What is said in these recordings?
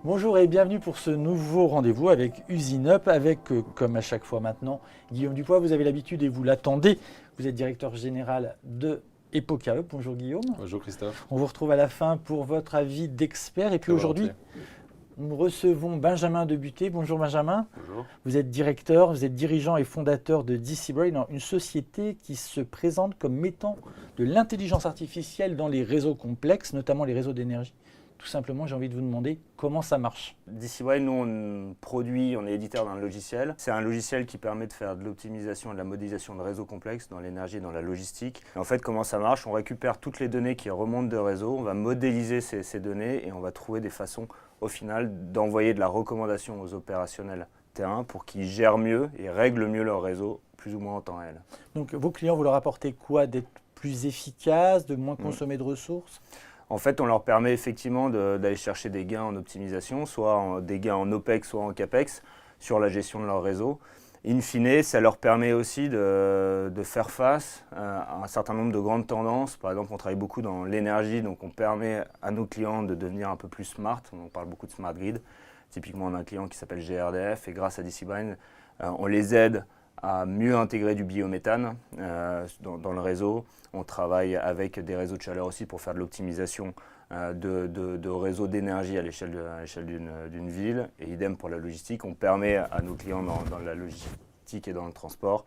Bonjour et bienvenue pour ce nouveau rendez-vous avec Usine Up, avec, comme à chaque fois maintenant, Guillaume Dupois. Vous avez l'habitude et vous l'attendez. Vous êtes directeur général de Epoca Up. Bonjour Guillaume. Bonjour Christophe. On vous retrouve à la fin pour votre avis d'expert. Et puis aujourd'hui, nous recevons Benjamin Debuté. Bonjour Benjamin. Bonjour. Vous êtes directeur, vous êtes dirigeant et fondateur de DC Brain, une société qui se présente comme mettant de l'intelligence artificielle dans les réseaux complexes, notamment les réseaux d'énergie. Tout simplement, j'ai envie de vous demander comment ça marche. DC Brain, nous, on est éditeur d'un logiciel. C'est un logiciel qui permet de faire de l'optimisation et de la modélisation de réseaux complexes dans l'énergie et dans la logistique. Et en fait, comment ça marche? On récupère toutes les données qui remontent de réseau, on va modéliser ces données et on va trouver des façons, au final, d'envoyer de la recommandation aux opérationnels terrain pour qu'ils gèrent mieux et règlent mieux leur réseau, plus ou moins en temps réel. Donc, vos clients, vous leur apportez quoi? D'être plus efficaces, de moins consommer de ressources? En fait, on leur permet effectivement d'aller chercher des gains en optimisation, soit des gains en OPEX, soit en CAPEX, sur la gestion de leur réseau. In fine, ça leur permet aussi de faire face à un certain nombre de grandes tendances. Par exemple, on travaille beaucoup dans l'énergie, donc on permet à nos clients de devenir un peu plus smart. On parle beaucoup de smart grid. Typiquement, on a un client qui s'appelle GRDF et grâce à DC Brain, on les aide à mieux intégrer du biométhane dans le réseau. On travaille avec des réseaux de chaleur aussi pour faire de l'optimisation de réseaux d'énergie à l'échelle d'une ville. Et idem pour la logistique. On permet à nos clients dans la logistique et dans le transport,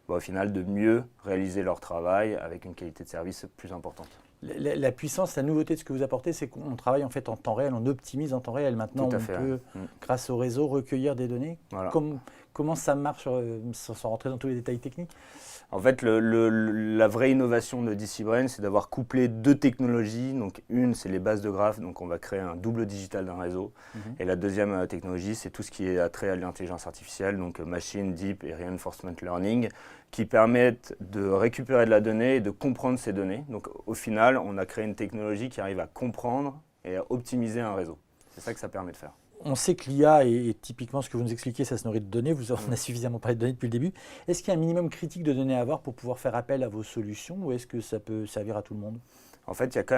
au final, de mieux réaliser leur travail avec une qualité de service plus importante. La puissance, la nouveauté de ce que vous apportez, c'est qu'on travaille en fait en temps réel, on optimise en temps réel. Maintenant, on peut, grâce au réseau, recueillir des données. Voilà. Comment ça marche, sans rentrer dans tous les détails techniques? En fait, la vraie innovation de DC Brain, c'est d'avoir couplé deux technologies. Donc, une, c'est les bases de graphes. Donc, on va créer un double digital d'un réseau. Et la deuxième technologie, c'est tout ce qui est attrait à l'intelligence artificielle, donc machine, deep et reinforcement learning, qui permettent de récupérer de la donnée et de comprendre ces données. Donc, au final, on a créé une technologie qui arrive à comprendre et à optimiser un réseau. C'est ça que ça permet de faire. On sait que l'IA et typiquement ce que vous nous expliquez, ça se nourrit de données. On a suffisamment parlé de données depuis le début. Est-ce qu'il y a un minimum critique de données à avoir pour pouvoir faire appel à vos solutions ou est-ce que ça peut servir à tout le monde? En fait, il y a quand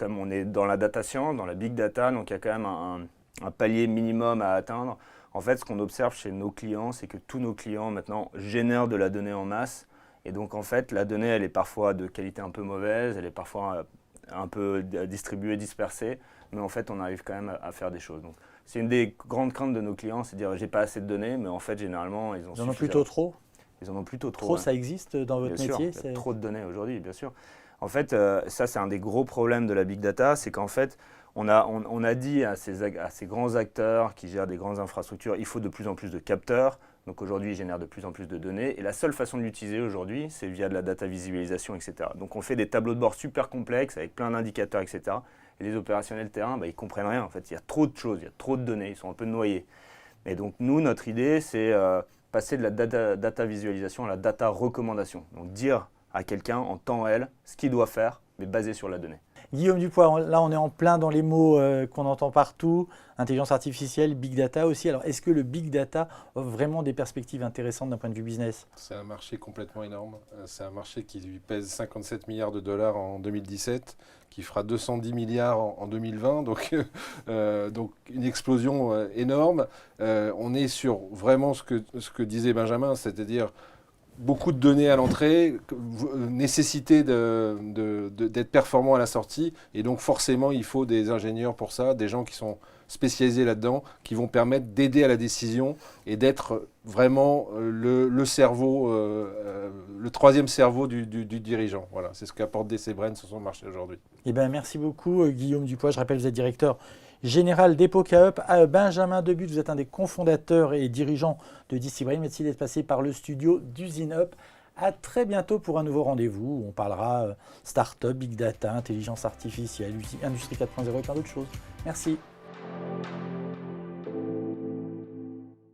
même on est dans la data science, dans la big data, donc il y a quand même un palier minimum à atteindre. En fait, ce qu'on observe chez nos clients, c'est que tous nos clients maintenant génèrent de la donnée en masse. Et donc, en fait, la donnée, elle est parfois de qualité un peu mauvaise, elle est parfois un peu distribuée, dispersée. Mais en fait, on arrive quand même à faire des choses. Donc, c'est une des grandes craintes de nos clients, c'est de dire j'ai pas assez de données, mais en fait, généralement, ils en ont plutôt trop. Ils en ont plutôt trop. Trop, ça existe dans votre métier? Il y a trop de données aujourd'hui, bien sûr. En fait, ça, c'est un des gros problèmes de la big data, c'est qu'en fait, on a dit à ces grands acteurs qui gèrent des grandes infrastructures, il faut de plus en plus de capteurs. Donc aujourd'hui, ils génèrent de plus en plus de données. Et la seule façon de l'utiliser aujourd'hui, c'est via de la data visualisation, etc. Donc on fait des tableaux de bord super complexes avec plein d'indicateurs, etc. Et les opérationnels terrain, ils ne comprennent rien. En fait, il y a trop de choses, il y a trop de données, ils sont un peu noyés. Et donc nous, notre idée, c'est passer de la data visualisation à la data recommandation. Donc dire à quelqu'un en temps réel ce qu'il doit faire, mais basé sur la donnée. Guillaume Dupois, là on est en plein dans les mots qu'on entend partout, intelligence artificielle, big data aussi. Alors est-ce que le big data offre vraiment des perspectives intéressantes d'un point de vue business? C'est un marché complètement énorme. C'est un marché qui lui pèse 57 milliards de dollars en 2017, qui fera 210 milliards en 2020, donc une explosion énorme. On est sur vraiment ce que disait Benjamin, c'est-à-dire beaucoup de données à l'entrée, nécessité d'être performant à la sortie, et donc forcément il faut des ingénieurs pour ça, des gens qui sont spécialisés là-dedans, qui vont permettre d'aider à la décision et d'être vraiment le cerveau, le troisième cerveau du dirigeant. Voilà, c'est ce qu'apporte DC Brain sur son marché aujourd'hui. Eh bien, merci beaucoup Guillaume Dupois. Je rappelle, vous êtes directeur général d'Epoca Up. Benjamin Debuté, vous êtes un des cofondateurs et dirigeants de DC Brain. Merci d'être passé par le studio d'Usine Up. À très bientôt pour un nouveau rendez-vous où on parlera start-up, big data, intelligence artificielle, industrie 4.0 et plein d'autres choses. Merci.